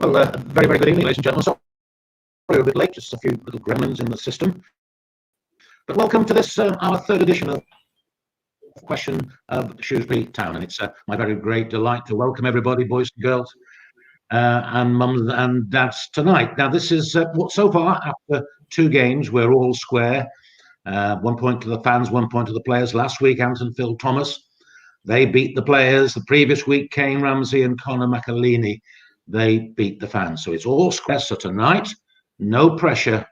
Well, very, very good evening, ladies and gentlemen. Sorry we're a bit late, just a few little gremlins in the system. But welcome to this, our third edition of Question of Shrewsbury Town. And it's my very great delight to welcome everybody, boys and girls, and mums and dads tonight. Now, this is, so far, after two games, we're all square. 1 point to the fans, 1 point to the players. Last week, Anton Phil Thomas, they beat the players. The previous week, Kane Ramsey and Conor McAleeney, they beat the fans. So it's all square. So tonight, no pressure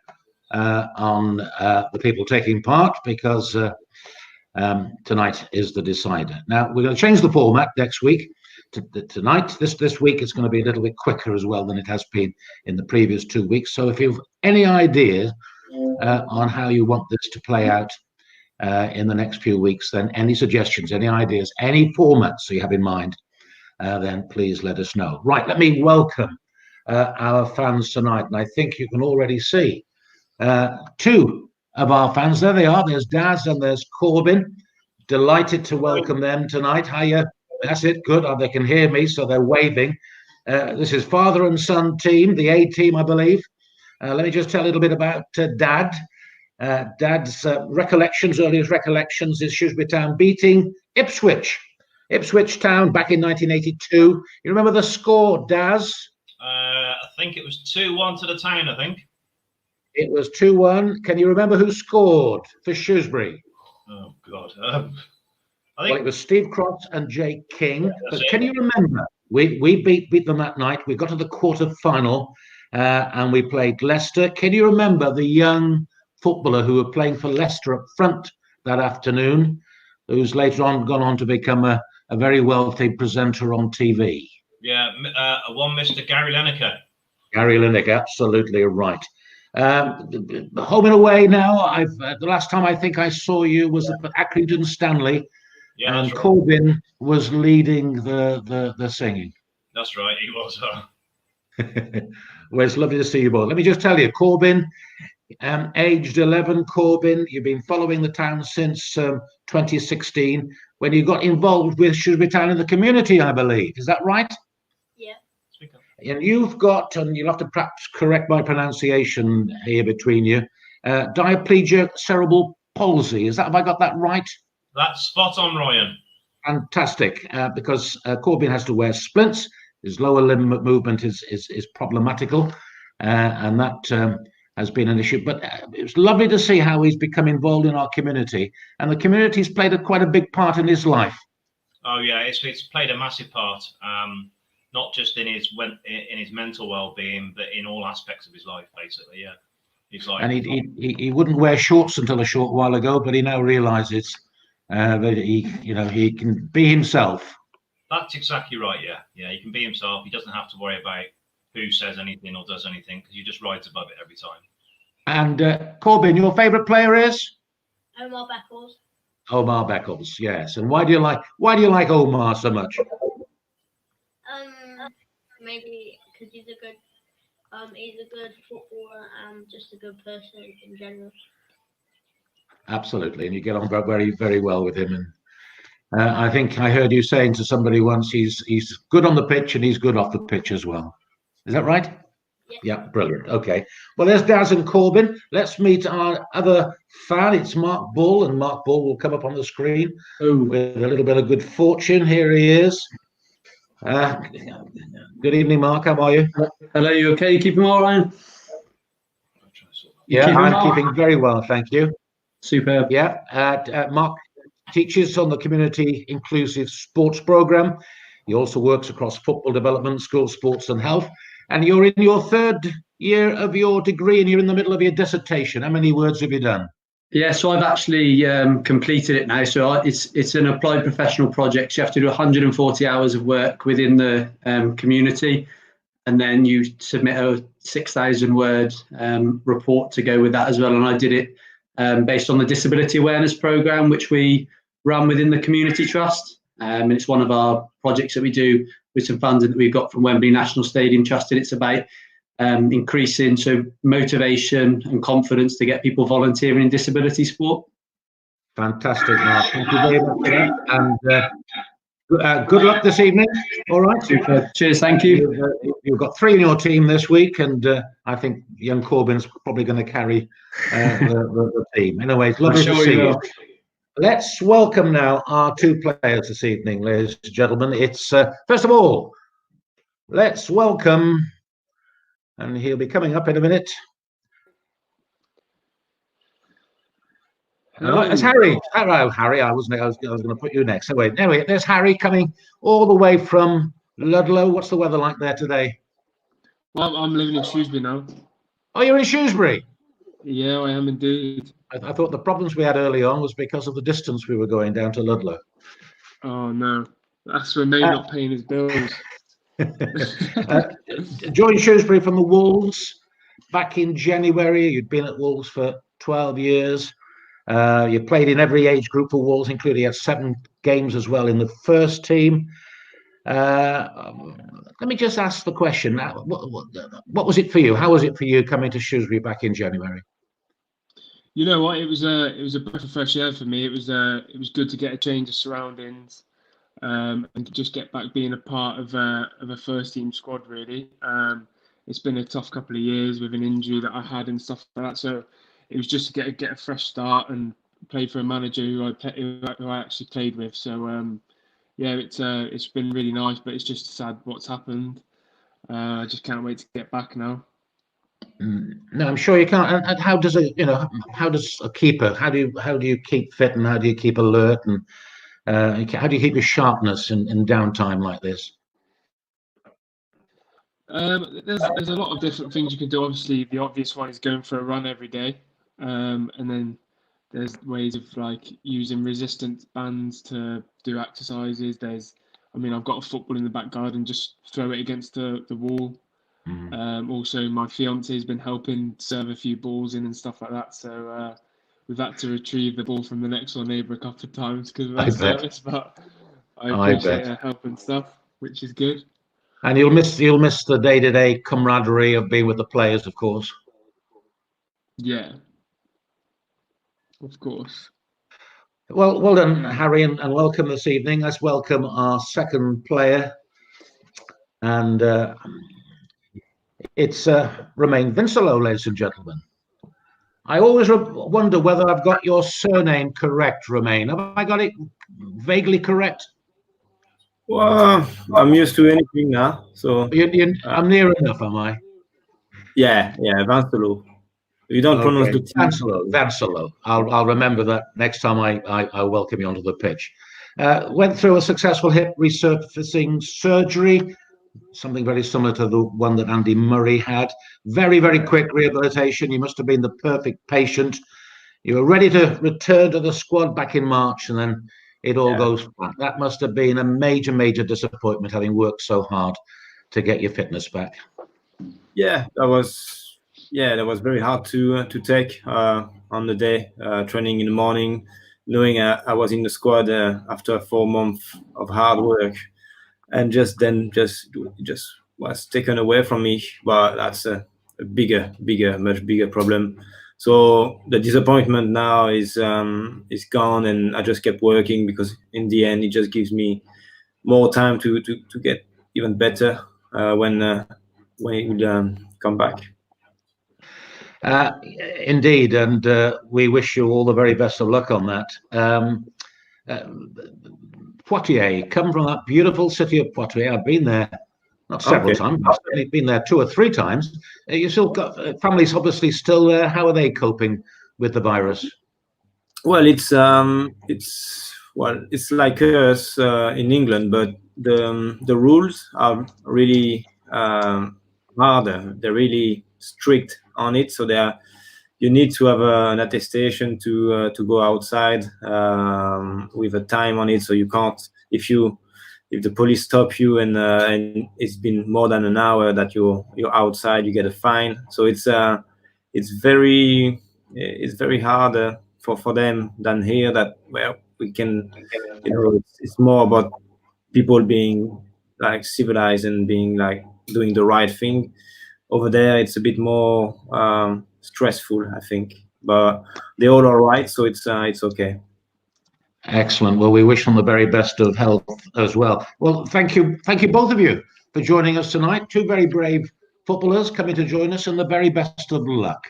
on the people taking part, because tonight is the decider. Now, we're going to change the format next week. Tonight, this week, it's going to be a little bit quicker as well than it has been in the previous 2 weeks. So if you've any ideas on how you want this to play out in the next few weeks, then any suggestions, any ideas, any formats you have in mind, then please let us know. Right, let me welcome our fans tonight. And I think you can already see two of our fans. There they are. There's Daz and there's Corbin. Delighted to welcome them tonight. Hiya. That's it. Good. Oh, they can hear me, so they're waving. This is father and son team, the A team, I believe. Let me just tell a little bit about Dad. Dad's earliest recollections is Shrewsbury Town beating Ipswich Town back in 1982. You remember the score, Daz? I think it was 2-1 to the Town, I think. It was 2-1. Can you remember who scored for Shrewsbury? Oh, God. Well, it was Steve Cross and Jake King. But can you remember? We beat them that night. We got to the quarter-final and we played Leicester. Can you remember the young footballer who were playing for Leicester up front that afternoon, who's later on gone on to become a very wealthy presenter on TV? Yeah, one Mr. Gary Lineker. Gary Lineker, absolutely right. Home and away now. The last time I think I saw you was at Accrington Stanley, and right. Corbin was leading the singing. That's right, he was. Well, it's lovely to see you both. Let me just tell you, Corbin, aged 11, Corbin, you've been following the town since 2016, when you got involved with Shrewsbury Town in the community, I believe. Is that right? Yeah. And you've got, and you'll have to perhaps correct my pronunciation here between you, diplegic cerebral palsy. Have I got that right? That's spot on, Ryan. Fantastic, because Corbin has to wear splints. His lower limb movement is problematical, and that has been an issue. But it's lovely to see how he's become involved in our community, and the community's played quite a big part in his life. Oh yeah, it's played a massive part, not just in his mental well-being, but in all aspects of his life, basically. Yeah, his life. And he wouldn't wear shorts until a short while ago, but he now realises that he can be himself. That's exactly right. Yeah, he can be himself. He doesn't have to worry about who says anything or does anything, because he just rides above it every time. And Corbin, your favourite player is? Omar Beckles. Omar Beckles, yes. And why do you like Omar so much? Maybe because he's a good footballer and just a good person in general. Absolutely, and you get on very, very well with him. And I think I heard you saying to somebody once, he's good on the pitch and he's good off the pitch as well. Is that right? Yes. Yeah, brilliant. Okay. Well, there's Daz and Corbin. Let's meet our other fan. It's Mark Bull, and Mark Bull will come up on the screen with a little bit of good fortune. Here he is. Good evening, Mark. How are you? Hello, you okay? You keeping well, Ryan? Yeah, I'm keeping very well, thank you. Superb. Yeah, Mark teaches on the Community Inclusive Sports Programme. He also works across football development, school sports and health. And you're in your third year of your degree and you're in the middle of your dissertation. How many words have you done? Yeah, so I've actually completed it now. So it's an applied professional project. So you have to do 140 hours of work within the community. And then you submit a 6,000 word report to go with that as well. And I did it based on the Disability Awareness Programme, which we run within the Community Trust. And it's one of our projects that we do with some funding that we've got from Wembley National Stadium Trust. And it's about increasing motivation and confidence to get people volunteering in disability sport. Fantastic, Mark. Thank you very much for that. And Good luck this evening. All right. Super. Cheers. Thank you. You've got 3 in your team this week, and I think young Corbin's probably going to carry the team. Anyway, it's lovely to see you. Let's welcome now our 2 players this evening, ladies and gentlemen. It's first of all, let's welcome, and he'll be coming up in a minute. It's Harry. Hello, Harry. I was going to put you next. Anyway, there's Harry coming all the way from Ludlow. What's the weather like there today? Well, I'm living in Shrewsbury now. Oh, you're in Shrewsbury? Yeah, I am indeed. I thought the problems we had early on was because of the distance we were going down to Ludlow. Oh no, that's Romain not paying his bills. Joined Shrewsbury from the Wolves back in January. You'd been at Wolves for 12 years. You played in every age group for Wolves, including you had 7 games as well in the first team. Let me just ask the question: what was it for you? How was it for you coming to Shrewsbury back in January? You know what? It was a breath of fresh air for me. It was good to get a change of surroundings, and to just get back being a part of a first team squad. Really, it's been a tough couple of years with an injury that I had and stuff like that. So it was just to get a fresh start and play for a manager who I actually played with. So yeah, it's been really nice, but it's just sad what's happened. I just can't wait to get back now. No, I'm sure you can't. And how does how does a keeper? How do you keep fit, and how do you keep alert, and how do you keep your sharpness in downtime like this? There's a lot of different things you can do. Obviously, the obvious one is going for a run every day, and then there's ways of like using resistance bands to do exercises. I've got a football in the back garden, just throw it against the wall. Also, my fiance has been helping serve a few balls in and stuff like that. So we've had to retrieve the ball from the next door neighbour a couple of times because of that service. But I appreciate her help and stuff, which is good. And you'll miss the day-to-day camaraderie of being with the players, of course. Yeah, of course. Well done, Harry, and welcome this evening. Let's welcome our second player, and it's Romain Vincelot, ladies and gentlemen. I always wonder whether I've got your surname correct, Romain. Have I got it vaguely correct? Well, I'm used to anything now, so I'm near enough, am I? Yeah, Vincelot. You don't pronounce the T. Vincelot. I'll remember that next time I welcome you onto the pitch. Went through a successful hip resurfacing surgery, something very similar to the one that Andy Murray had. Very, very quick rehabilitation. You must have been the perfect patient. You were ready to return to the squad back in March, and then it all goes flat. That must have been a major, major disappointment, having worked so hard to get your fitness back. Yeah, that was very hard to take on the day, training in the morning, knowing I was in the squad after 4 months of hard work, and just was taken away from me. But that's a much bigger problem. So the disappointment now is gone, and I just kept working because in the end it just gives me more time to get even better when it would come back. Indeed, and we wish you all the very best of luck on that. Poitiers, come from that beautiful city of Poitiers. I've been there, not several times, I've certainly been there 2 or 3 times. You still got families obviously still there. How are they coping with the virus? Well, it's like us in England, but the rules are really harder. They're really strict on it, so you need to have an attestation to go outside with a time on it. So you can't, if the police stop you and it's been more than an hour that you're outside, you get a fine. So it's very hard for them than here. That we can, it's more about people being like civilized and being like doing the right thing. Over there, it's a bit more stressful, I think, but they're all right, so it's okay. Excellent. Well, we wish them the very best of health as well. Well, thank you both of you for joining us tonight. Two very brave footballers coming to join us, and the very best of luck.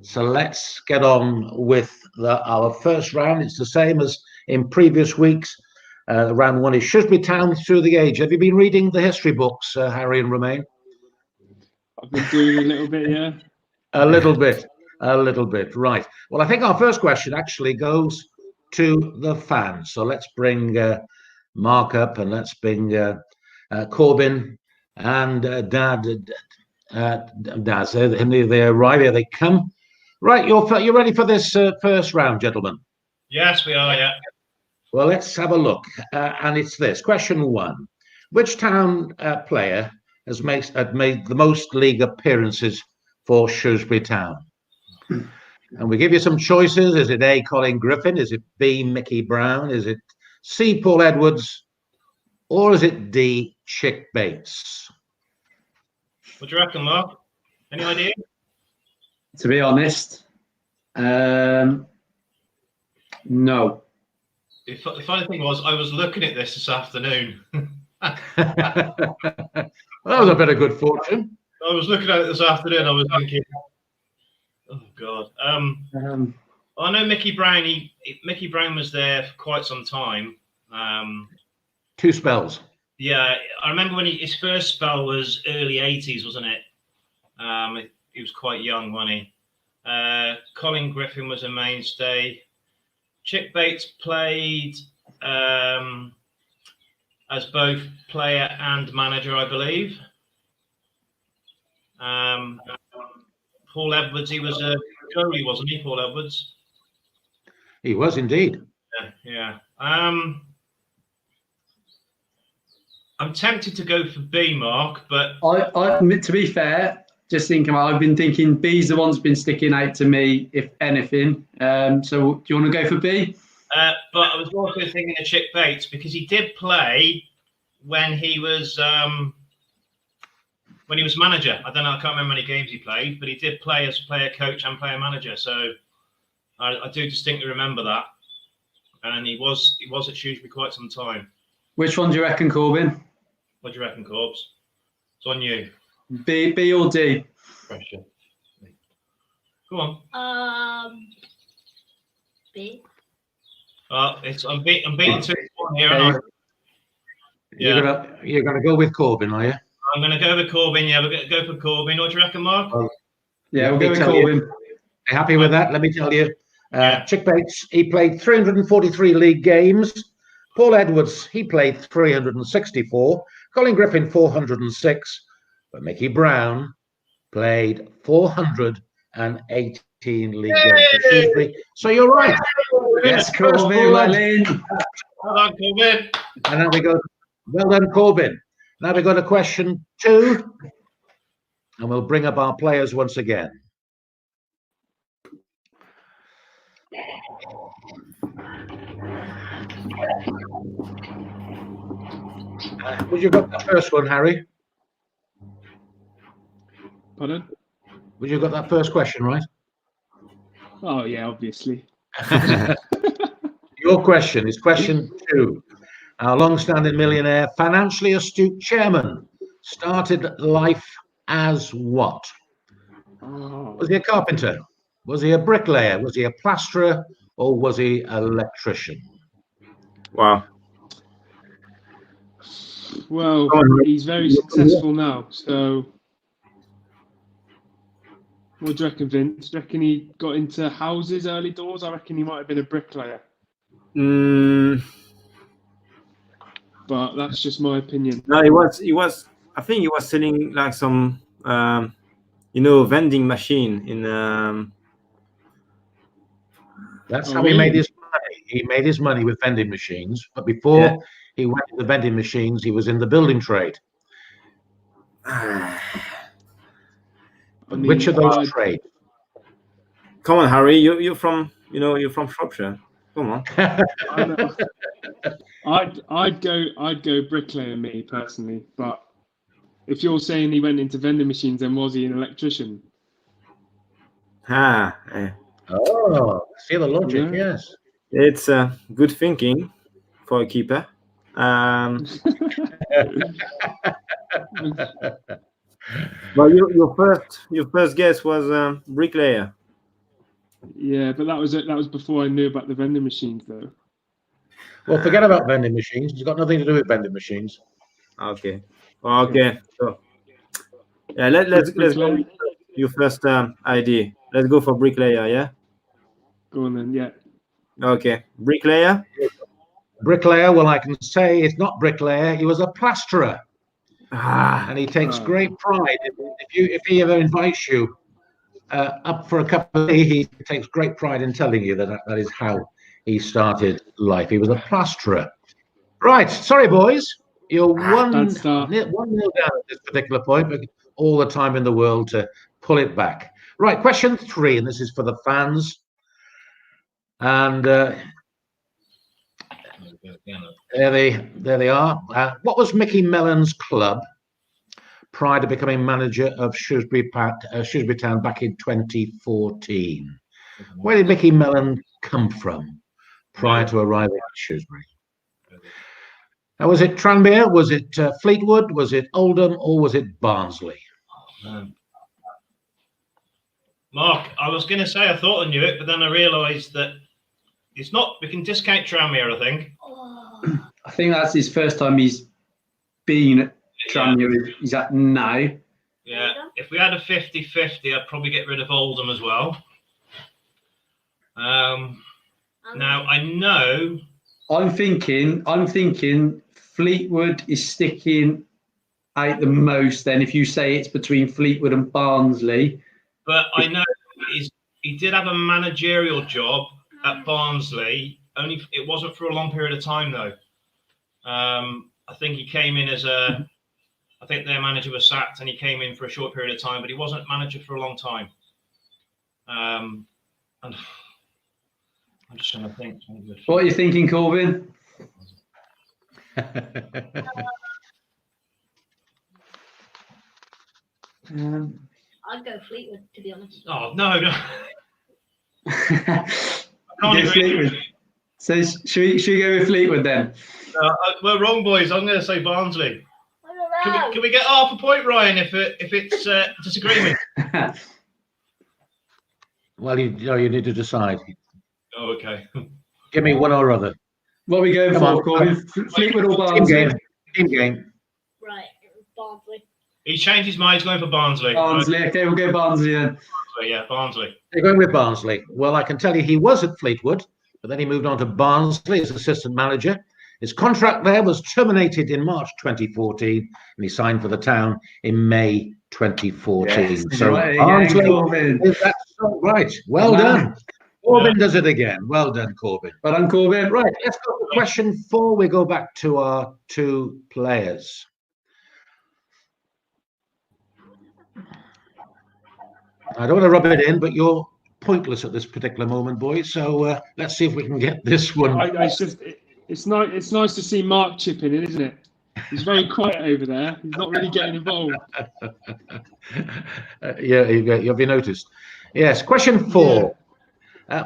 So let's get on with our first round. It's the same as in previous weeks. Round one is Shrewsbury Town through the age. Have you been reading the history books, Harry and Romain? I've been doing a little bit, yeah. A little bit. Right. Well, I think our first question actually goes to the fans. So let's bring Mark up, and let's bring Corbin and Daz. They're right here. They come. Right, you're ready for this first round, gentlemen? Yes, we are. Yeah. Well, let's have a look. And it's this question one: which town player has made the most league appearances for Shrewsbury Town? And we give you some choices. Is it A, Colin Griffin? Is it B, Mickey Brown? Is it C, Paul Edwards? Or is it D, Chic Bates? What do you reckon, Mark? Any idea? To be honest, no. The funny thing was, I was looking at this afternoon. That was a bit of good fortune. I was looking at it this afternoon. I was thinking, oh God. I know Mickey Brown. Mickey Brown was there for quite some time. 2 spells. Yeah, I remember when his first spell was early 80s, wasn't it? He was quite young, wasn't he? Colin Griffin was a mainstay. Chic Bates played as both player and manager, I believe. Paul Edwards, he was a goalie, wasn't he, Paul Edwards? He was indeed. Yeah. I'm tempted to go for B, Mark, but I to be fair, just thinking, I've been thinking B's the one that's been sticking out to me, if anything. So do you want to go for B? But I was also thinking of Chic Bates because he did play when he was manager. I don't know, I can't remember how many games he played, but he did play as player coach and player manager. So I do distinctly remember that. And he was at Shrewsbury quite some time. Which one do you reckon, Corbin? What do you reckon, Corbs? It's on you. B or D? Pressure. Go on. B. I'm beating 2-1 here, aren't I? Yeah. You're gonna go with Corbin, are you? I'm gonna go with Corbin. Yeah, we're gonna go for Corbin. What do you reckon, Mark? Well, yeah, we'll go with Corbin. Are you happy with that? Let me tell you. Yeah. Chic Bates, he played 343 league games. Paul Edwards, he played 364. Colin Griffin, 406. But Mickey Brown played 418 league games for Shrewsbury. So you're right. Yes, Corbin. Well done, Corbin. And now we go. Well done, Corbin. Now we go to question 2. And we'll bring up our players once again. Would you got the first one, Harry? Pardon? Would you got that first question right? Oh, yeah, obviously. Your question is question 2. Our long-standing millionaire, financially astute chairman, started life as what? Oh. Was he a carpenter? Was he a bricklayer? Was he a plasterer? Or was he an electrician? Wow. Well, he's very successful now, so what do you reckon, Vince? Do you reckon he got into houses early doors? I reckon he might have been a bricklayer. But that's just my opinion. No, he was. I think he was selling like some, vending machine in. That's how he made his money. He made his money with vending machines. But before he went to the vending machines, he was in the building trade. Which of those trades? Come on, Harry. You're from Shropshire. Come on. I'd go bricklayer, me personally. But if you're saying he went into vending machines, then was he an electrician? Oh, see the logic, yes. It's good thinking for a keeper. Well, your first guess was bricklayer. Yeah, but that was before I knew about the vending machines, though. Well, forget about vending machines. It's got nothing to do with vending machines. Okay. Okay. So yeah, let's go with your first idea. Let's go for bricklayer. Yeah. Go on then. Yeah. Okay. Bricklayer. Bricklayer. Well, I can say it's not bricklayer. He was a plasterer, Ah, and he takes great pride. If he ever invites you up for a cup of tea, he takes great pride in telling you that that is how he started life. He was a plasterer. Right. Sorry, boys. You're one nil down at this particular point, but all the time in the world to pull it back. Right. Question 3, and this is for the fans. And there they are. What was Mickey Mellon's club prior to becoming manager of Shrewsbury Town back in 2014? Where did Mickey Mellon come from prior to arriving at Shrewsbury? Was it Tranmere? Was it Fleetwood? Was it Oldham? Or was it Barnsley? Mark, I was going to say I thought I knew it, but then I realised that it's not. We can discount Tranmere, I think. I think that's his first time he's been at Tranmere. He's at now. Yeah. If we had a 50-50, I'd probably get rid of Oldham as well. Now I know. I'm thinking Fleetwood is sticking out the most. Then, if you say it's between Fleetwood and Barnsley, but I know he did have a managerial job at Barnsley. Only it wasn't for a long period of time though. I think he came in as I think their manager was sacked, and he came in for a short period of time, but he wasn't manager for a long time. And I'm just trying to think. What are you thinking, Corbin? I'd go Fleetwood, to be honest. Oh no! Fleetwood. So should we go with Fleetwood then? We're wrong, boys. I'm going to say Barnsley. Can we get half a point, Ryan, if it's disagreement? Well, you need to decide. Oh, okay. Give me one or other. What are we going for, Corbin? Fleetwood or Barnsley? Team game. Right, Barnsley. He changed his mind. He's going for Barnsley. Barnsley. Okay, we'll go Barnsley then. Barnsley, yeah, Barnsley. They're going with Barnsley. Well, I can tell you he was at Fleetwood, but then he moved on to Barnsley as assistant manager. His contract there was terminated in March 2014, and he signed for the Town in May 2014. Yes, so Barnsley is that right. Well done. Corbin does it again. Well done, Corbin. Well done, Corbin. Right, let's go to question 4. We go back to our 2 players. I don't want to rub it in, but you're pointless at this particular moment, boys. So let's see if we can get this one. It's nice to see Mark chipping in, isn't it? He's very quiet over there. He's not really getting involved. Yeah, you'll be noticed. Yes, question 4.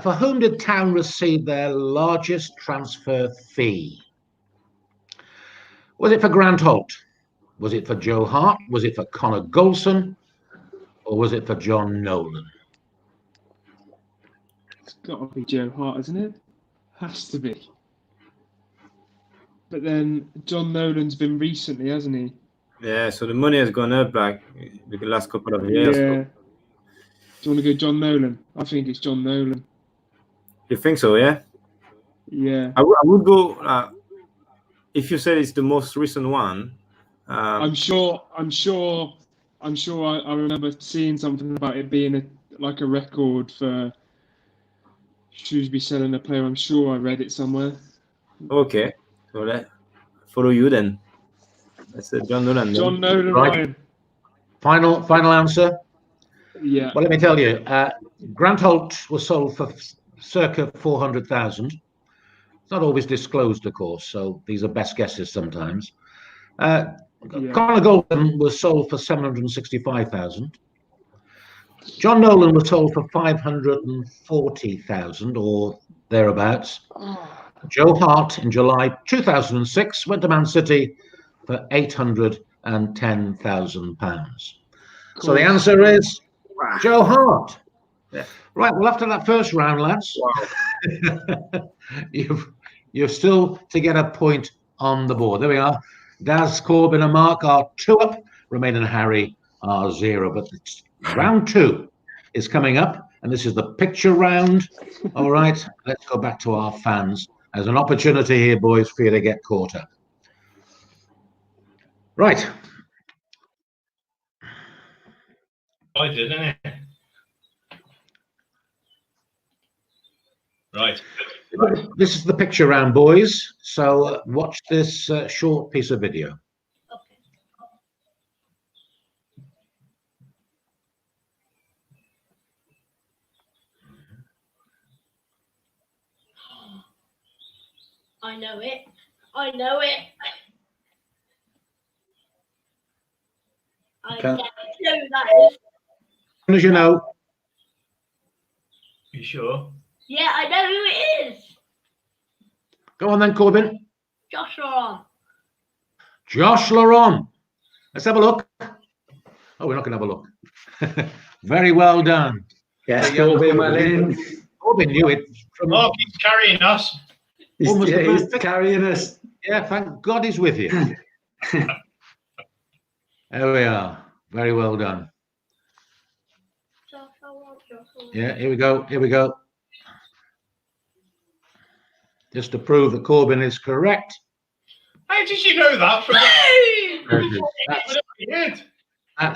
For whom did Town receive their largest transfer fee? Was it for Grant Holt? Was it for Joe Hart? Was it for Connor Goldson? Or was it for Jon Nolan? It's got to be Joe Hart, isn't it? Has to be. But then Jon Nolan's been recently, hasn't he? Yeah, so the money has gone up like the last couple of years. Yeah. Do you want to go Jon Nolan? I think it's Jon Nolan. You think so, yeah? Yeah. I would go, if you said it's the most recent one. I'm sure I remember seeing something about it being a record for Shrewsbury selling a player. I'm sure I read it somewhere. Okay. So let's follow you then. That's Jon Nolan. Jon Nolan, right. Ryan. Final answer? Yeah. Well, let me tell you. Grant Holt was sold for circa 400,000. It's not always disclosed, of course, so these are best guesses sometimes. Connor Goldson was sold for 765,000. Jon Nolan was sold for 540,000, or thereabouts. Joe Hart in July 2006 went to Man City for £810,000. So the answer is Joe Hart. Yeah. Right, well, after that first round, lads, Wow. you're still to get a point on the board. There we are. Daz, Corbin and Mark are 2 up. Romain and Harry are 0. But round 2 is coming up, and this is the picture round. All right, let's go back to our fans. There's an opportunity here, boys, for you to get caught up. Right. I did, didn't it? Right. This is the picture round, boys. So watch this short piece of video. Okay. I know it. I know it. I Okay. don't know who that is. As soon as you know, You sure? Yeah, I know who it is. go on then, Corbin. Josh Laurent. Josh Laurent. Let's have a look. Oh, we're not going to have a look. Very well done. Yes, The young Corbin well in. Corbin knew it from Mark, he's carrying us. almost the He's first pick. carrying us. Yeah, thank God he's with you. There we are. Very well done. Josh Laurent. Yeah, here we go. Here we go. Just to prove that Corbin is correct. How did you know that from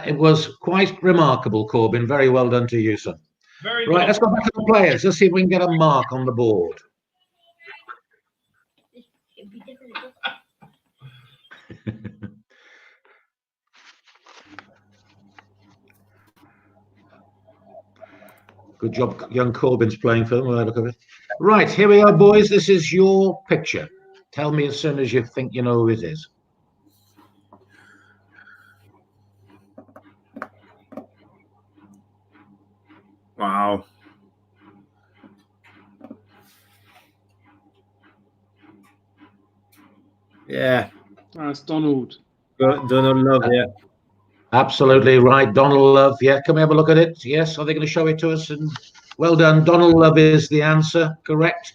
It was quite remarkable, Corbin. Very well done to you, son. Very Right, good. let's go back to the players. Let's see if we can get a mark on the board. It'd be different. Good job, young Corbin's playing for them. Well, look at it. Right, here we are, boys. This is your picture. Tell me as soon as you think you know who it is. Wow. Yeah. That's Donald. Donald Love, yeah. Absolutely right. Donald Love. Yeah, can we have a look at it? Yes, are they going to show it to us? And well done. Donald Love is the answer. Correct.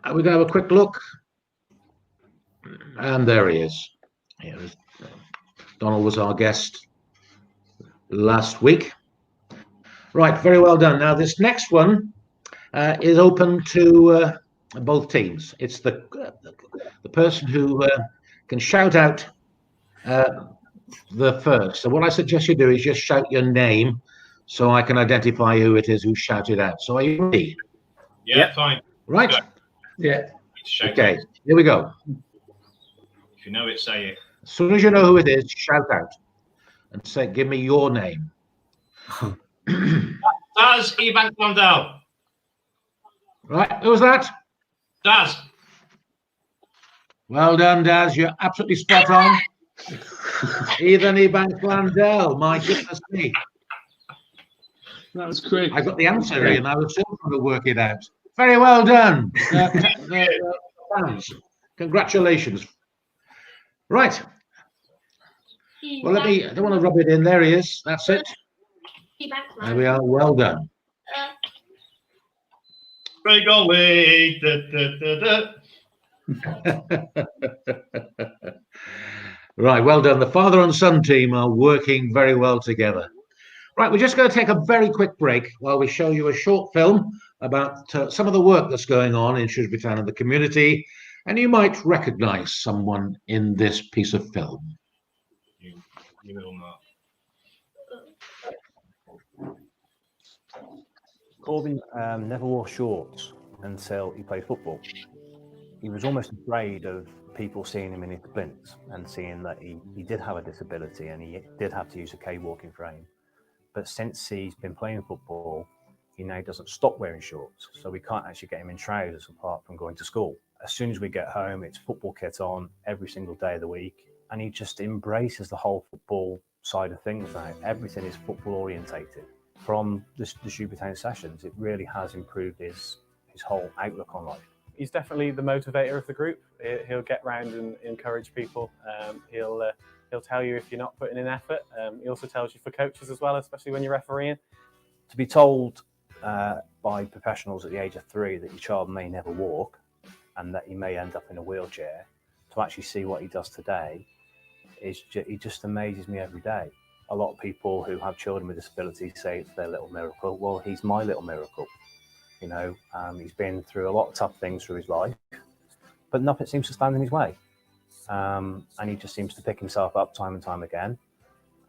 We're going to have a quick look. And there he is. Here is Donald was our guest last week. Right, very well done. Now, this next one is open to both teams. It's the person who can shout out the first. So what I suggest you do is just shout your name so I can identify who it is who shouted out. So are you ready? Yeah, fine. Right? Yeah. Shout Okay, out. here we go. If you know it, say it. As soon as you know who it is, shout out and say, give me your name. Daz, Ebanks-Landell. Right, who was that? Daz. Well done, Daz. You're absolutely spot on. Ethan Ebanks-Landell. My goodness me. That was quick. I got the answer here and I was still trying to work it out. Very well done, fans. Congratulations. Right. Well, I don't want to rub it in. There he is. That's it. There we are. Well done. Big Ollie. Right, well done. The father and son team are working very well together. Right, we're just going to take a very quick break while we show you a short film about some of the work that's going on in Shrewsbury Town and the community, and you might recognise someone in this piece of film. You will not. Corbin never wore shorts until he played football. He was almost afraid of people seeing him in his splints and seeing that he did have a disability and he did have to use a cave walking frame. But since he's been playing football, he now doesn't stop wearing shorts. So we can't actually get him in trousers apart from going to school. As soon as we get home, it's football kit on every single day of the week. And he just embraces the whole football side of things now. Everything is football orientated. from the Shrewsbury Town sessions, it really has improved his whole outlook on life. He's definitely the motivator of the group. He'll get round and encourage people. He'll tell you if you're not putting in effort. He also tells you for coaches as well, especially when you're refereeing. To be told by professionals at the age of 3 that your child may never walk and that he may end up in a wheelchair, to actually see what he does today, it just amazes me every day. A lot of people who have children with disabilities say it's their little miracle. Well, he's my little miracle. You know, he's been through a lot of tough things through his life, but nothing seems to stand in his way. And he just seems to pick himself up time and time again.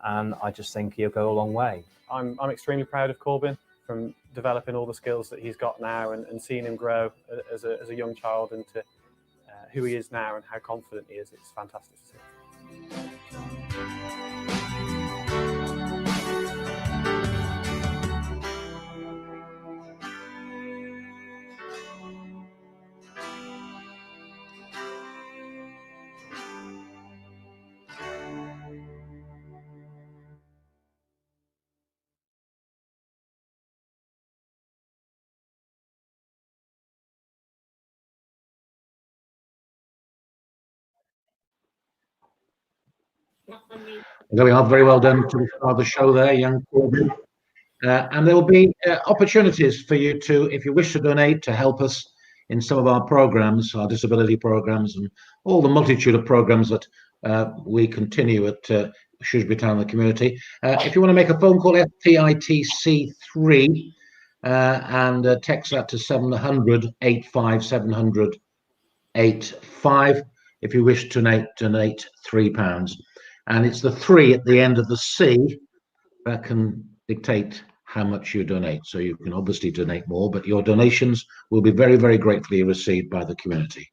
And I just think he'll go a long way. I'm extremely proud of Corbin from developing all the skills that he's got now and seeing him grow as a young child into who he is now and how confident he is. It's fantastic to see. There we are. Very well done to start the show there, young Corbin. And there will be opportunities for you to, if you wish to donate, to help us in some of our programs, our disability programs, and all the multitude of programs that we continue at Shrewsbury Town, the community. If you want to make a phone call, STITC3, and text that to 700 85 700 85 if you wish to donate £3. And it's the 3 at the end of the C that can dictate how much you donate. So you can obviously donate more, but your donations will be very, very gratefully received by the community.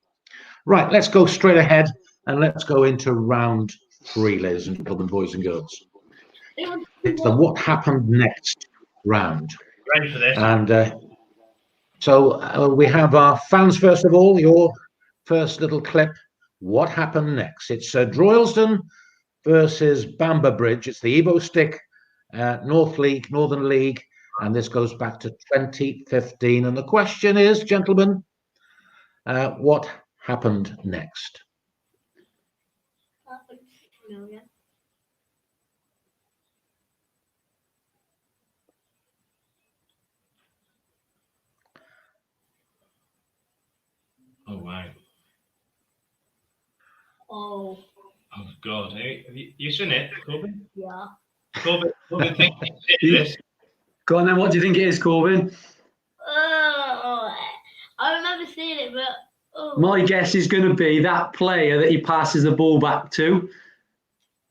Right, let's go straight ahead and let's go into round 3, ladies and gentlemen, boys and girls. It's the what happened next round. Ready for this? And so we have our fans, first of all, your first little clip. What happened next? It's Droylsden versus Bamber Bridge. It's the Evo Stick Northern League, and this goes back to 2015. And the question is, gentlemen, what happened next? Oh wow! Oh, Oh God! Have you seen it, Corbin? yeah. Corbin thinks this. Go on then, what do you think it is, Corbin? Oh, I remember seeing it, but oh. My guess is going to be that player that he passes the ball back to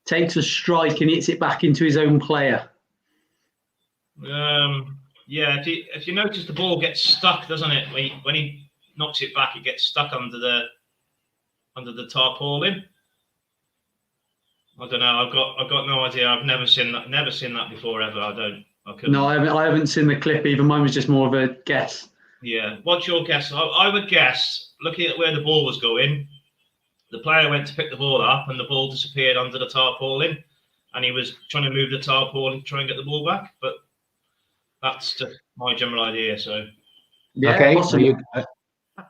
takes a strike and hits it back into his own player. Yeah. If you notice, the ball gets stuck, doesn't it? When he knocks it back, it gets stuck under the tarpaulin. I don't know. I've got no idea. I've never seen that before ever. I couldn't. No, I haven't seen the clip either. Mine was just more of a guess. Yeah. What's your guess? I would guess, looking at where the ball was going, the player went to pick the ball up and the ball disappeared under the tarpaulin, and he was trying to move the tarpaulin to try and get the ball back. But that's just my general idea. So. Yeah, okay. possibly.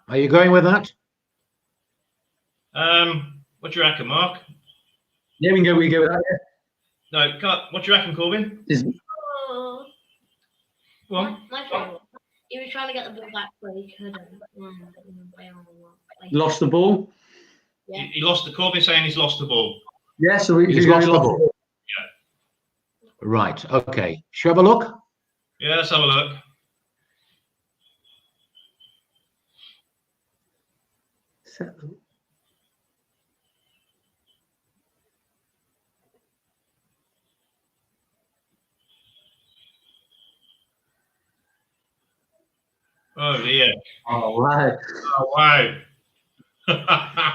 Are you going with that? What do you reckon, Mark? Yeah, we go with that. No, what do you reckon, Corbin? Oh. Go on. My favourite. He was trying to get the ball back, but he couldn't. Lost the ball. Yeah. He lost the Corbin saying he's lost the ball. Yeah, so He's lost the ball. Yeah. Right. Okay. Shall we have a look? Yeah, let's have a look. Oh dear. Oh, wow. Oh wow.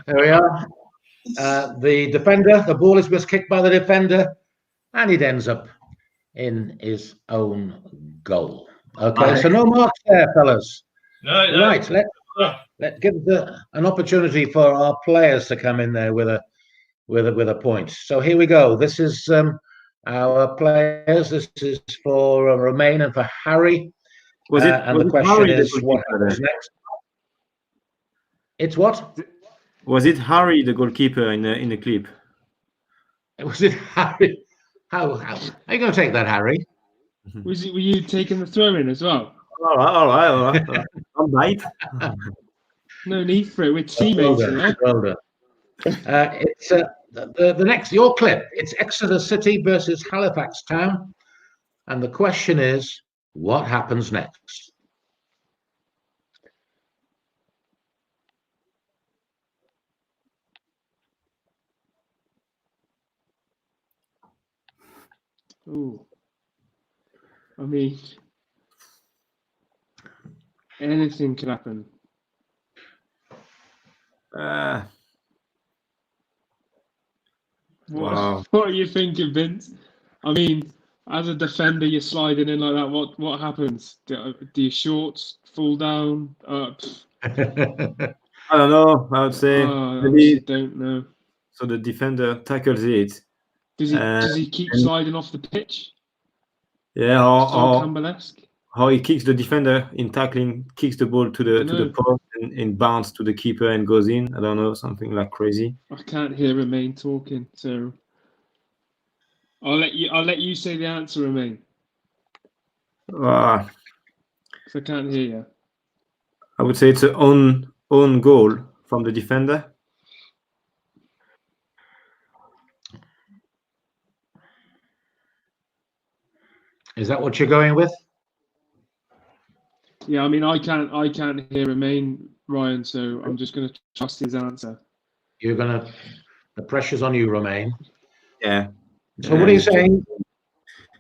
There we are. The defender, the ball is miskicked by the defender, and it ends up in his own goal. Okay, so no marks there, fellas. No. Right, let's give an opportunity for our players to come in there with a point. So here we go. This is our players. This is for Romain and for Harry. Was it? And Was the it question Harry the is, what goalkeeper happens then? next? It's what? Was it Harry the goalkeeper in the clip? Was it Harry? How are you going to take that, Harry? Were you taking the throw in as well? All right. I'm right. No need for it. We're teammates, you know. Well done. It's the next, your clip. It's Exeter City versus Halifax Town. And the question is, what happens next? Ooh. I mean, anything could happen. Wow. What are you thinking, Vince? I mean, as a defender, you're sliding in like that. What happens? Do your shorts fall down? I don't know. I would say I honestly maybe. don't know. So the defender tackles it. Does he keep sliding off the pitch? Yeah, Still Campbell-esque? how he kicks the defender in tackling, kicks the ball to the know. post and bounce to the keeper and goes in. I don't know, something like crazy. I can't hear Romain talking, so I'll let you say the answer, Romain, Ah, because I can't hear you. I would say it's an own goal from the defender. Is that what you're going with? Yeah, I mean, I can't hear Romain, Ryan, so I'm just going to trust his answer. The pressure's on you, Romain. Yeah. So what are you saying?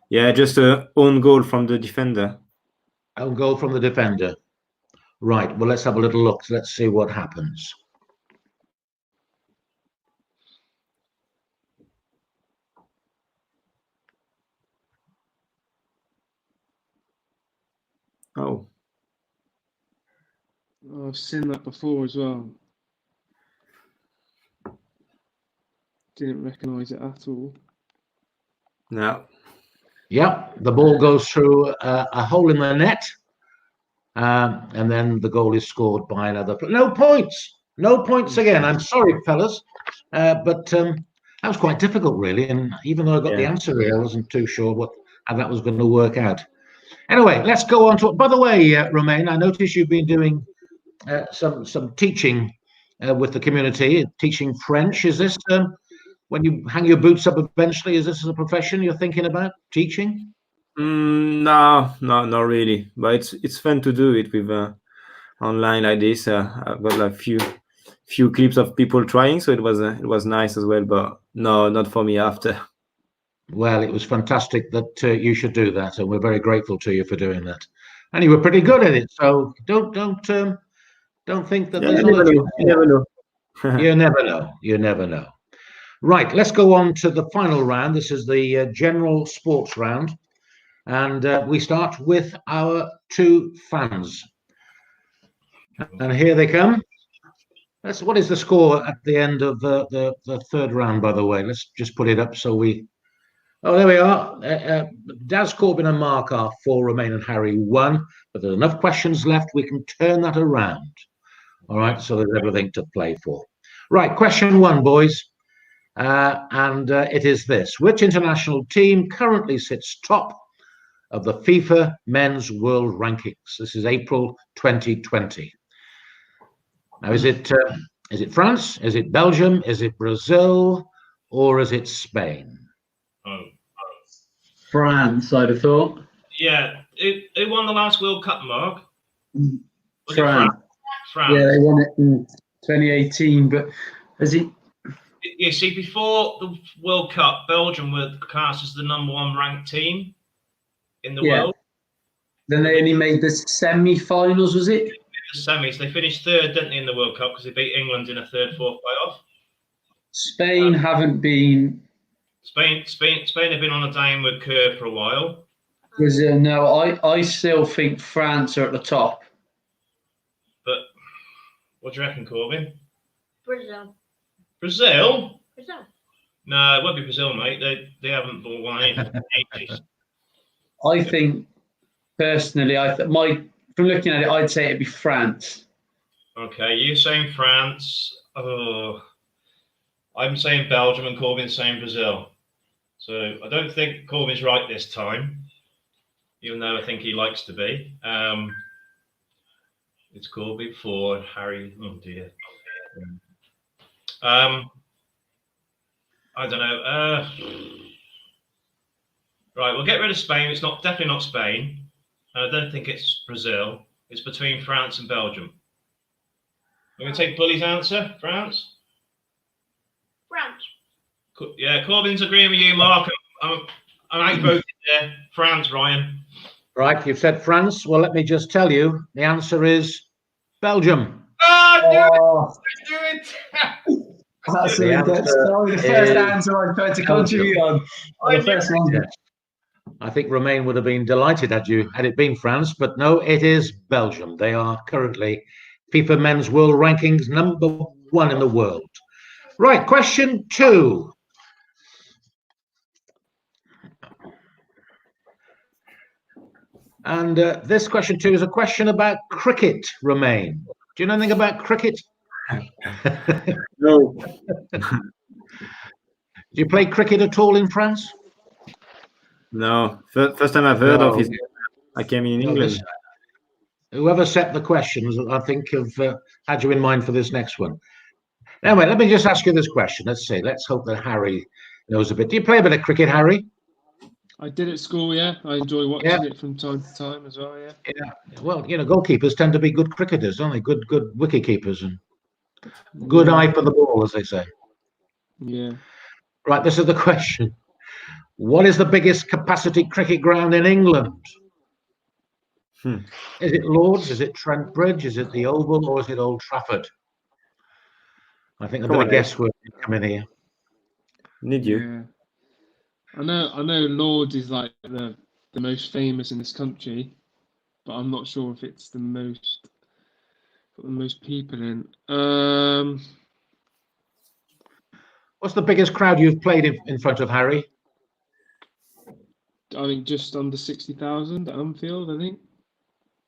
Yeah, just an own goal from the defender. Own goal from the defender. Right, well, let's have a little look. Let's see what happens. Oh. I've seen that before as well. Didn't recognise it at all. No. Yeah, the ball goes through a hole in the net, and then the goal is scored by another. No points. No points again. I'm sorry, fellas, but that was quite difficult, really. And even though I got the answer here, I wasn't too sure how that was going to work out. Anyway, let's go on to. By the way, Romain, I noticed you've been doing some teaching with the community, teaching French. Is this when you hang your boots up eventually? Is this a profession you're thinking about teaching? No, not really. But it's fun to do it with online like this. I've got like few clips of people trying, so it was nice as well. But no, not for me after. Well, it was fantastic that you should do that, and we're very grateful to you for doing that. And you were pretty good at it, so don't think that there's other things. You never know. You never know. You never know. Right, let's go on to the final round. This is the general sports round, and we start with our two fans. And here they come. What is the score at the end of the third round, by the way? Let's just put it up so we. Oh, there we are. Daz, Corbin and Mark are 4, Romain and Harry 1. But there's enough questions left. We can turn that around. All right, so there's everything to play for. Right, question 1, boys. And it is this. Which international team currently sits top of the FIFA Men's World Rankings? This is April 2020. Now, is it France? Is it Belgium? Is it Brazil? Or is it Spain? France, I'd have thought. Yeah. Who won the last World Cup, Mark? France. France. Yeah, they won it in 2018, but has it? Yeah, see, before the World Cup, Belgium were cast as the #1 ranked team in the world. Then they only made the semi-finals, was it? The semis. They finished third, didn't they, in the World Cup because they beat England in a third-fourth playoff. Spain haven't been. Spain have been on a downward curve for a while. Brazil, no, I still think France are at the top. But what do you reckon, Corbin? Brazil. Brazil? Brazil. No, it won't be Brazil, mate. They haven't bought one in for ages. I think personally, from looking at it, I'd say it'd be France. Okay, you're saying France. Oh, I'm saying Belgium, and Corbin's saying Brazil. So I don't think Corbin's right this time, even though I think he likes to be. It's Corbin for Harry. Oh dear. I don't know. Right, we'll get rid of Spain. It's definitely not Spain. I don't think it's Brazil. It's between France and Belgium. We're going to take Bully's answer. France. France. Yeah, Corbin's agreeing with you, Mark. I'm outvoted there. France, Ryan. Right, you've said France. Well, let me just tell you, the answer is Belgium. Oh, do it! That's The the first answer I've tried to contribute on. The first one. Yes. I think Romain would have been delighted had it been France, but no, it is Belgium. They are currently FIFA Men's World Rankings #1 in the world. Right, question 2. And this question 2 is a question about cricket, Romain. Do you know anything about cricket? No. Do you play cricket at all in France? No. First time I've heard of it. I came in England. Whoever set the questions, I think, have had you in mind for this next one. Anyway, let me just ask you this question. Let's see. Let's hope that Harry knows a bit. Do you play a bit of cricket, Harry? I did at school, yeah. I enjoy watching it from time to time as well, yeah. Yeah. Well, you know, goalkeepers tend to be good cricketers, don't they? Good wicket keepers and good eye for the ball, as they say. Yeah. Right, this is the question. What is the biggest capacity cricket ground in England? Is it Lord's? Is it Trent Bridge? Is it the Oval? Or is it Old Trafford? I think a bit of guesswork coming here. Need you. Yeah. I know Lord's is like the most famous in this country, but I'm not sure if it's the most people in. What's the biggest crowd you've played in front of, Harry? I think just under 60,000 at Anfield, I think.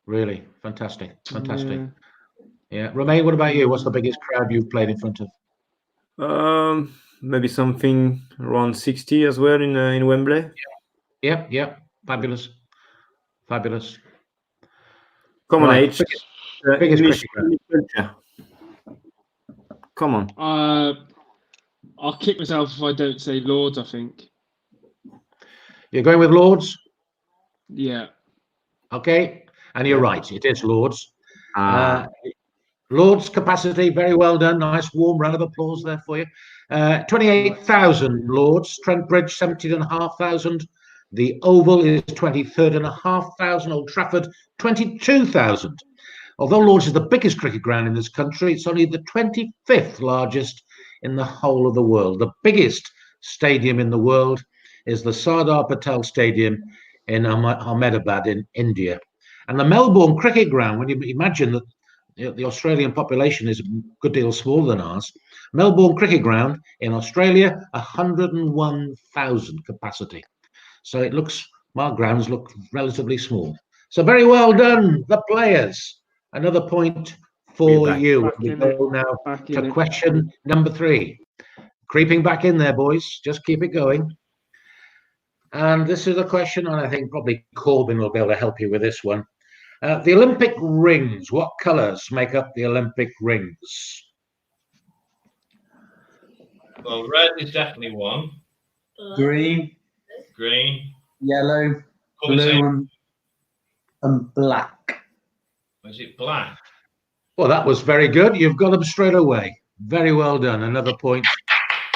Really? Fantastic. Fantastic. Yeah. Romain, what about you? What's the biggest crowd you've played in front of? Maybe something around 60 as well in Wembley. Yeah. Fabulous. Common age. Biggest English cricket ground. culture. Come on. I'll kick myself if I don't say Lord's, I think. You're going with Lord's? Yeah. Okay. And you're right. It is Lord's. Lord's capacity, very well done. Nice warm round of applause there for you. 28,000 Lord's. Trent Bridge, 17,500. The Oval is 23,500. Old Trafford, 22,000. Although Lord's is the biggest cricket ground in this country, it's only the 25th largest in the whole of the world. The biggest stadium in the world is the Sardar Patel Stadium in Ahmedabad in India. And the Melbourne Cricket Ground, when you imagine that the Australian population is a good deal smaller than ours, Melbourne Cricket Ground in Australia, 101,000 capacity. So our grounds look relatively small. So very well done, the players. Another point for you. We go now to question number 3. Creeping back in there, boys. Just keep it going. And this is a question, and I think probably Corbin will be able to help you with this one. The Olympic rings. What colours make up the Olympic rings? Well, red is definitely one. Green, yellow, blue, and black. Is it black? Well, that was very good. You've got them straight away. Very well done. Another point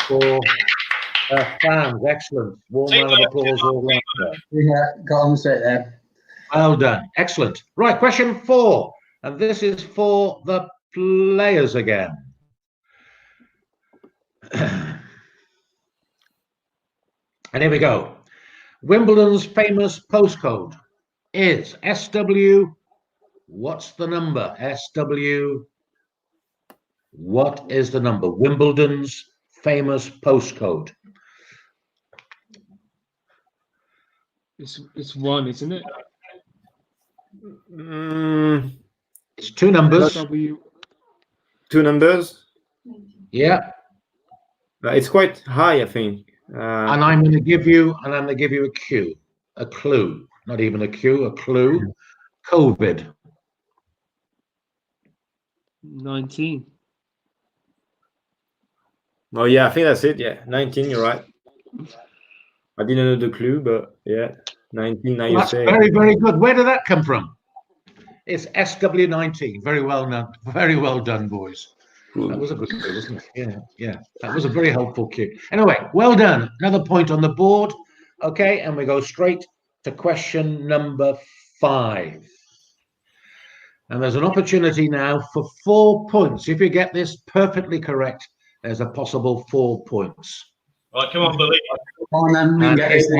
for fans. Excellent. Warm round of applause all around there. Yeah, got on straight there. Well done. Excellent. Right, question 4. And this is for the players again. And here we go. Wimbledon's famous postcode is SW. What's the number? SW. What is the number? Wimbledon's famous postcode. It's one, isn't it? It's two numbers. W. Two numbers. Yeah. It's quite high, I think. And I'm going to give you a clue, not even a cue, a clue. COVID. 19. Oh yeah, I think that's it. Yeah, 19. You're right. I didn't know the clue, but yeah, 19. Now you That's say. very, very good. Where did that come from? It's SW19. Very well done. Very well done, boys. Cool. That was a good clue, wasn't it? Yeah. That was a very helpful cue. Anyway, well done. Another point on the board. Okay, and we go straight to question number 5. And there's an opportunity now for 4 points. If you get this perfectly correct, there's a possible 4 points. Right, come on, Billy. Come on, then, we can get this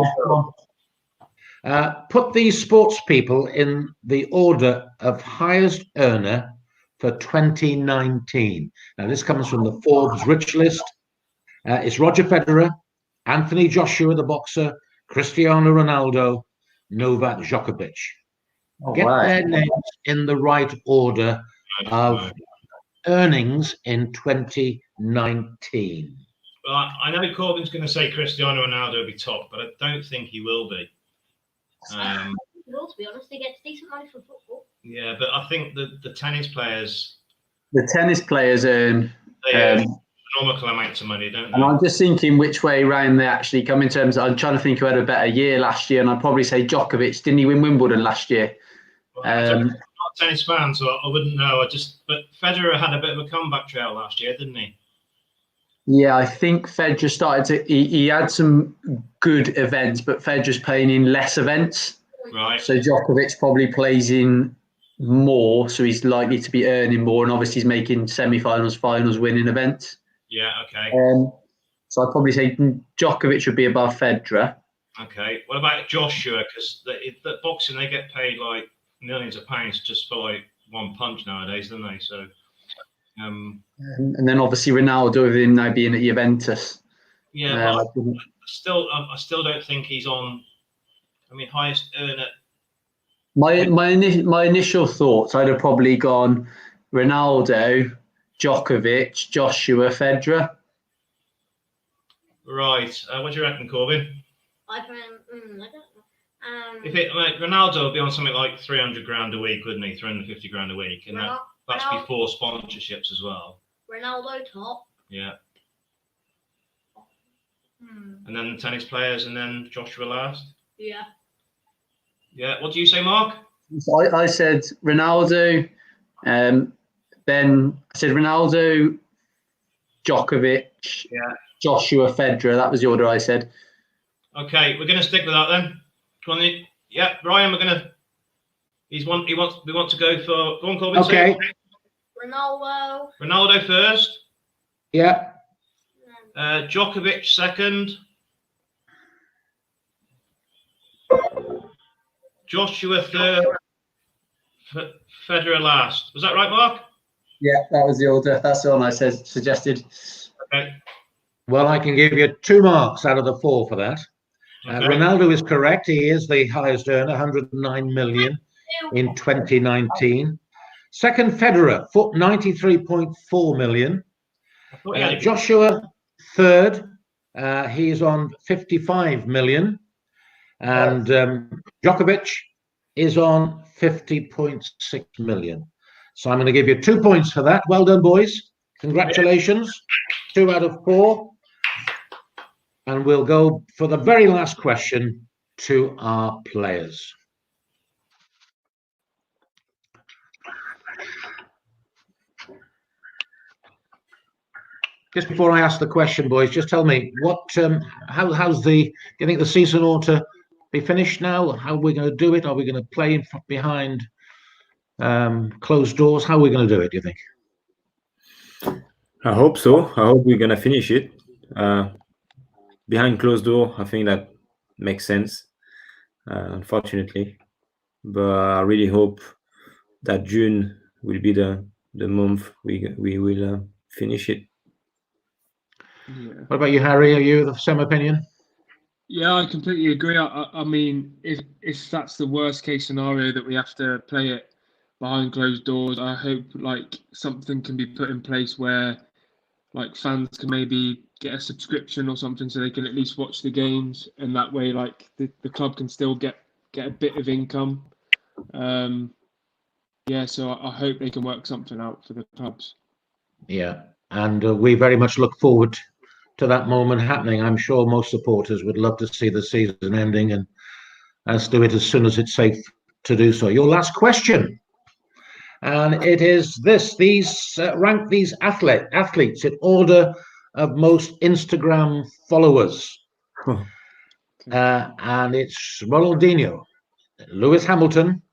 now. Put these sports people in the order of highest earner for 2019. Now, this comes from the Forbes Rich List. It's Roger Federer, Anthony Joshua, the boxer, Cristiano Ronaldo, Novak Djokovic. Get their names in the right order of earnings in 2019. Well, I know Corbin's going to say Cristiano Ronaldo will be top, but I don't think he will be. Well, to be honest, he gets decent money for football. Yeah, but I think the tennis players. The tennis players earn. They earn astronomical amounts of money, don't they? And I'm just thinking which way round they actually come in terms of, I'm trying to think who had a better year last year, and I'd probably say Djokovic. Didn't he win Wimbledon last year? Well, I'm not a tennis fan, so I wouldn't know. But Federer had a bit of a comeback trail last year, didn't he? Yeah, I think Federer started to. He had some good events, but Federer's playing in less events. Right. So Djokovic probably plays in more, so he's likely to be earning more, and obviously he's making semi-finals, finals, winning events. Yeah. Okay. So I'd probably say Djokovic would be above Federer. Okay. What about Joshua? Because the boxing, they get paid like millions of pounds just for like one punch nowadays, don't they? So. And then obviously Ronaldo with him now being at Juventus. Yeah, but I still don't think he's on. I mean, highest earner. My initial thoughts, I'd have probably gone Ronaldo, Djokovic, Joshua, Federer. Right. What do you reckon, Corbin? I don't know. If Ronaldo would be on something like 300 grand a week, wouldn't he? 350 grand a week, and that's before sponsorships as well. Ronaldo top. Yeah. And then the tennis players, and then Joshua last. Yeah. Yeah. What do you say, Mark? I said Ronaldo. Then I said Ronaldo, Djokovic, Joshua, Federer. That was the order I said. Okay, we're going to stick with that then. Come on, yeah, Brian. We want to go for. Go on, Corbin. Okay. Ronaldo. Ronaldo first. Yeah. Djokovic second. Joshua third. Federer last. Was that right, Mark? Yeah, that was the order. That's the one I suggested. Okay. Well, I can give you 2 marks out of the 4 for that. Okay. Ronaldo is correct. He is the highest earner, 109 million in 2019. Second, Federer, 93.4 million. Joshua, third. He's on 55 million. And Djokovic is on 50.6 million. So I'm going to give you 2 points for that. Well done, boys. Congratulations. 2 out of 4. And we'll go for the very last question to our players. Just before I ask the question, boys, just tell me what, how's do you think the season ought to be finished now? How are we going to do it? Are we going to play behind closed doors? How are we going to do it, do you think? I hope so. I hope we're going to finish it. Behind closed door, I think that makes sense, unfortunately. But I really hope that June will be the month we will finish it. Yeah. What about you, Harry? Are you of the same opinion? Yeah, I completely agree. I mean, if that's the worst case scenario that we have to play it behind closed doors, I hope like something can be put in place where like fans can maybe get a subscription or something so they can at least watch the games, and that way like the club can still get a bit of income. Yeah, so I hope they can work something out for the clubs. Yeah, and we very much look forward to that moment happening. I'm sure most supporters would love to see the season ending, and let's do it as soon as it's safe to do so. Your last question, and it is this: rank these athletes in order of most Instagram followers, and it's Ronaldinho, Lewis Hamilton,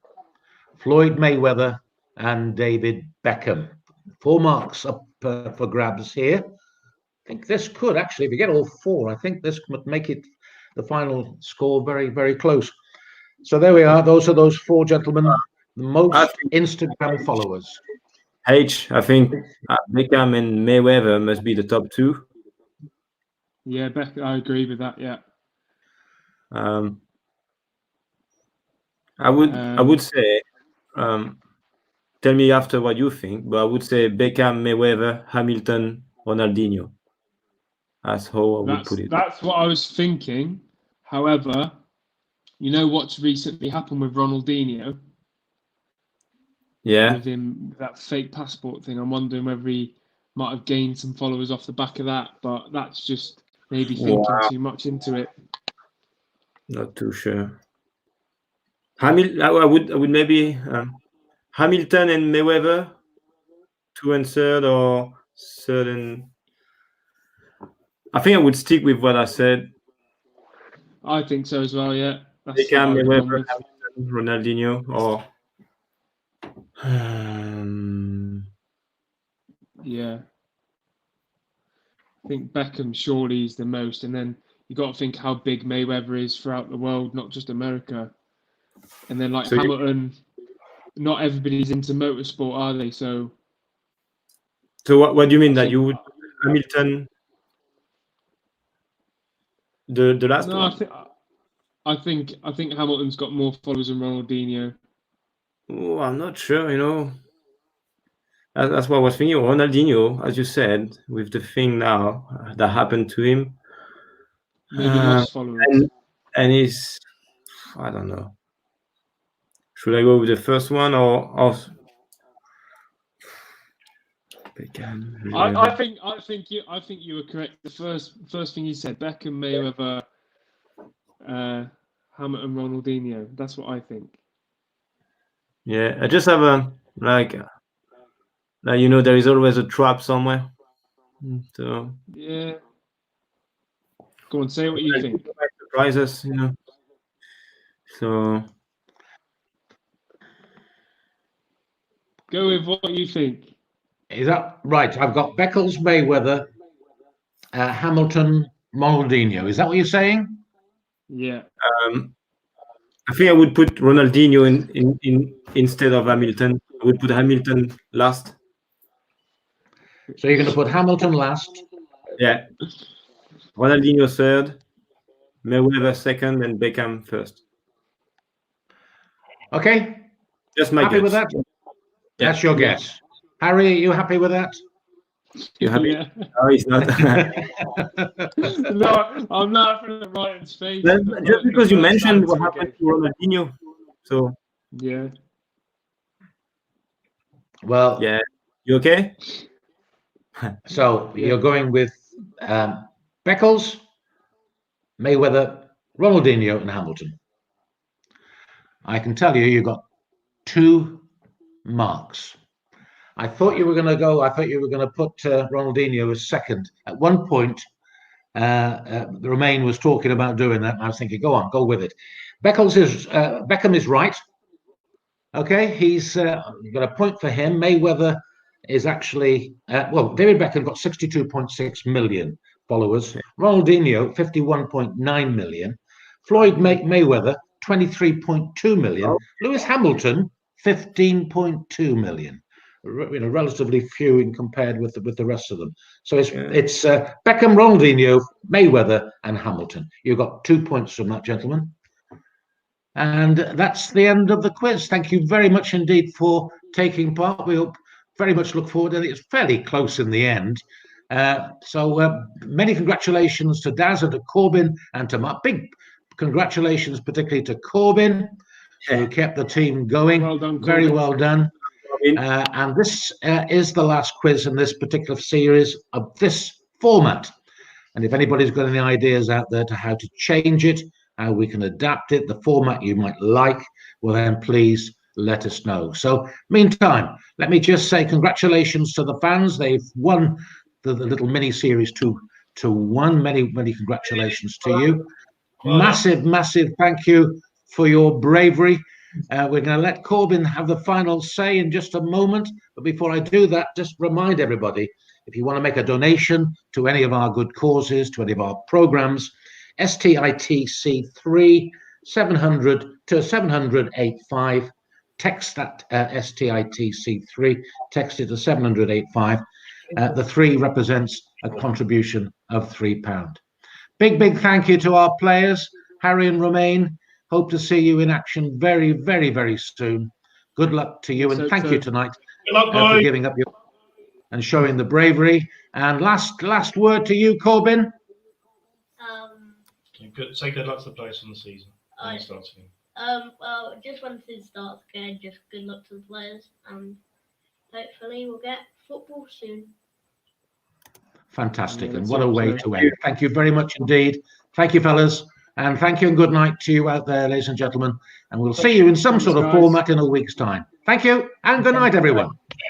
Floyd Mayweather, and David Beckham. 4 marks up for grabs here. I think this could actually, if we get all 4, I think this would make it the final score very, very close. So there we are. Those are those 4 gentlemen, the most Instagram followers. I think Beckham and Mayweather must be the top 2. Yeah, I agree with that. Yeah. I would say, tell me after what you think, but I would say Beckham, Mayweather, Hamilton, Ronaldinho. That's how I would put it. That's what I was thinking. However, you know what's recently happened with Ronaldinho? Yeah. With him, that fake passport thing. I'm wondering whether he might have gained some followers off the back of that, but that's just maybe thinking too much into it. Not too sure. I would maybe Hamilton and Mayweather, 2 and 3rd, or 3rd and. I think I would stick with what I said. I think so as well. Yeah. Beckham, Mayweather, Hamilton, Ronaldinho, or. Yeah. I think Beckham surely is the most, and then you got to think how big Mayweather is throughout the world, not just America. And then like Hamilton, not everybody's into motorsport, are they? So what do you mean that you would Hamilton? The last one. I think Hamilton's got more followers than Ronaldinho. Oh, I'm not sure. That's what I was thinking. Ronaldinho, as you said, with the thing now that happened to him, maybe lost followers. And he's, I don't know. Should I go with the first one or Beckham? I think you were correct. The first thing you said, Beckham, Mayweather, Hamilton, Ronaldinho. That's what I think. Yeah, I just have there is always a trap somewhere. So yeah, go on, say what you think. Surprises, So go with what you think. Is that right? I've got Beckles, Mayweather, Hamilton, Ronaldinho. Is that what you're saying? Yeah. I think I would put Ronaldinho in instead of Hamilton. I would put Hamilton last. So you're going to put Hamilton last? Yeah. Ronaldinho 3rd, Mayweather 2nd, and Beckham 1st. Okay. Just my happy guess. With that? Yeah. That's your guess. Harry, are you happy with that? You happy? Yeah. No, he's not. No, I'm not for the right in space. Just because you mentioned what happened to Ronaldinho. So yeah. Well, yeah. You okay? So you're going with Beckles, Mayweather, Ronaldinho, and Hamilton. I can tell you got 2 marks. I thought you were going to put Ronaldinho as 2nd. At one point, Romain was talking about doing that, and I was thinking, go on, go with it. Beckham is right. Okay, he's got a point for him. Mayweather is actually David Beckham got 62.6 million followers. Ronaldinho 51.9 million. Floyd Mayweather 23.2 million. Lewis Hamilton 15.2 million. relatively few in compared with the rest of them. So it's Beckham, Ronaldinho, Mayweather, and Hamilton. You got 2 points from that, gentlemen. And that's the end of the quiz. Thank you very much indeed for taking part. We very much look forward to it. It's fairly close in the end. So many congratulations to Daz and to Corbin and to Mark. Big congratulations particularly to Corbin, who kept the team going. Well done, Very Corbin. well done. And this is the last quiz in this particular series of this format. And if anybody's got any ideas out there to how to change it, how we can adapt it, the format you might like, well then please let us know. So meantime, let me just say congratulations to the fans. They've won the little mini series 2-1. Many congratulations to you. Massive thank you for your bravery. We're going to let Corbin have the final say in just a moment. But before I do that, just remind everybody, if you want to make a donation to any of our good causes, to any of our programs, STITC3 700 to 70085. Text that STITC3, text it to 70085. The 3 represents a contribution of £3. Big thank you to our players, Harry and Romain. Hope to see you in action very soon. Good luck to you, and thank you tonight for giving up your and showing the bravery. And last word to you, Corbin. Say good luck to the players from the season. Well, just once it starts again, just good luck to the players, and hopefully we'll get football soon. Fantastic, and what a way to end. Thank you very much indeed. Thank you, fellas, and thank you and good night to you out there, ladies and gentlemen. And we'll see you in some sort of format in a week's time. Thank you, and good night, everyone.